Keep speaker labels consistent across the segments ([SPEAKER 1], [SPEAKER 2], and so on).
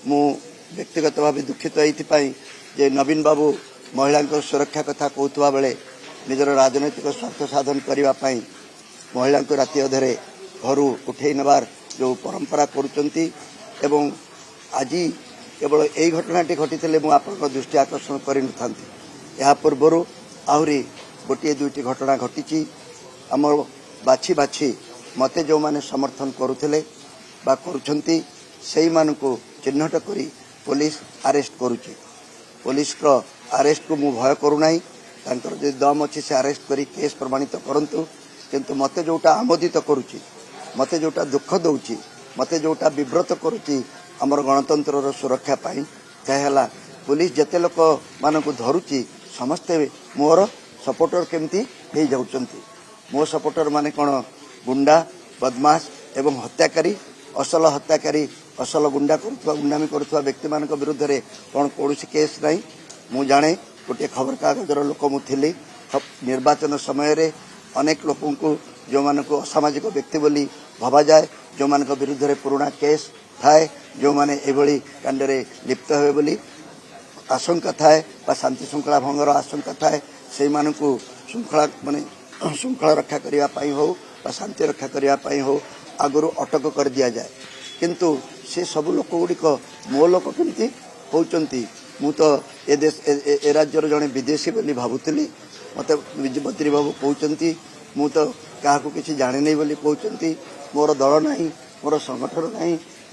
[SPEAKER 1] मु व्यक्तिगत भाव दुखित ये नवीन बाबू महिला सुरक्षा कथा कहता बेले निजर राजनैतिक स्वार्थ साधन करने महिला राति अधे घर उठे नबार जो परंपरा करुँच आज केवल यही घटनाटी घटी आप दृष्टि आकर्षण कर पूर्वर आहरी गोटे दुईटी घटना घटी आम बाछी बाछी मते जो माने समर्थन करुले बा करुछंती सेही मानकु चिन्हट करी पुलिस अरेस्ट करुचे। पुलिस रो अरेस्ट को मु भय करूनाई तांकर जे दम अछि से अरेस्ट करी केस प्रमाणित करंतु किंतु मते जोटा आमोदित करुची मते जोटा दुख दउची मते जोटा विव्रत करुची हमर गणतंत्र रो सुरक्षा पाई कहला पुलिस जते लोक मानकु धरुची समस्ते मोर सपोर्टर केमती हे जाउचंती। मो सपोर्टर माने कोन गुंडा बदमाश एवं हत्याकारी असल गुंडा गुंडामी करुवा व्यक्ति मान विरुद्ध में कौन कौन केस ना मु जाने गोटे खबर कागजर लोक मुझी निर्वाचन समय रे अनेक लोक जो मान को असामाजिक व्यक्ति बोली भावा जाए जो मान विरुद्ध में पुराना केस थाए जो माने एभली कांडरे लिप्त हुए बोली आशंका थाए शांति श्रृंखला भंगर आशंका थाए से मानकु श्रृंखला माने श्रृंखला रक्षा करने हो शांति रक्षा करने हो आगुरी अटक कर दिया जाए किंतु से सब लोक गुड़िक मो लोक केमती होती मु तो ए देश ए राज्यर जड़े विदेशी बोली भावुली मत बद्री बाबू कहते मु तो क्या किसी जाने नहीं बोली कहते मोर दल ना मोर संगठन ना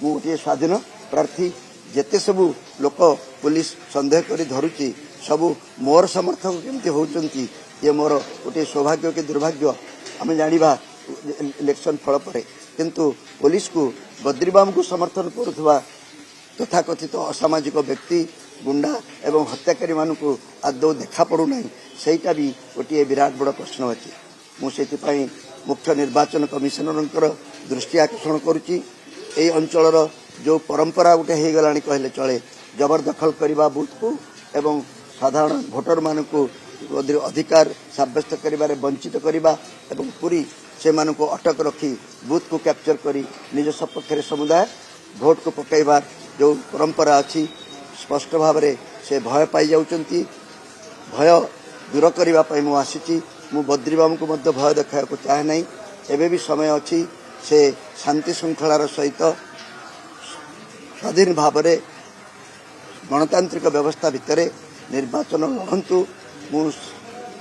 [SPEAKER 1] मु गोटे स्वाधीन प्रार्थी जेते सबू लोक पुलिस संदेह कर धरुची सबू मोर समर्थक केमती होती ये मोर गोटे सौभाग्य कि दुर्भाग्य आम जाना इलेक्शन फल पर किंतु पुलिस को बद्रीबाम को समर्थन करुवा तथाकथित असामाजिक व्यक्ति गुंडा एवं हत्याकारी मान को आदौ देखा पड़ूना सहीटा भी गोटे विराट बड़ प्रश्न अच्छी मुझे मुख्य निर्वाचन कमिशनर दृष्टि आकर्षण करुच्ची अंचल जो परंपरा गोटे हो गला कहले चले जबरदखल करने बूथ को एवं साधारण भोटर मान को अधिकार सब्यस्त कर वंचित करने एवं पूरी से मानू को अटक रखी बूथ को कैप्चर करी निज सपक्ष समुदाय भोट को पकईबार जो परंपरा अच्छी स्पष्ट भाव में से भय पाई जाउचंती भय दूर करने मु आसी मु बद्रीबाबू को मध्य भय देखा चाहे नहीं एबे भी समय अच्छी से शांति श्रृंखलार सहित स्वाधीन भाव में गणतांत्रिक व्यवस्था भितर निर्वाचन लड़तु मु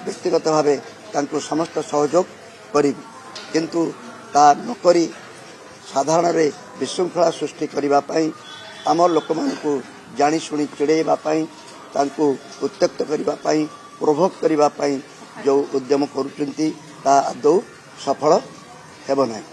[SPEAKER 1] व्यक्तिगत भाव तांको समस्त सहयोग करी किंतु ता नकरी साधारण रे विशृंखला सृष्टि करने आम लोक मानू जानी शुणी चिड़ेवाई उत्त्यक्त करने प्रोभोक करने जो उद्यम करुँच आदौ सफल हेब नहीं।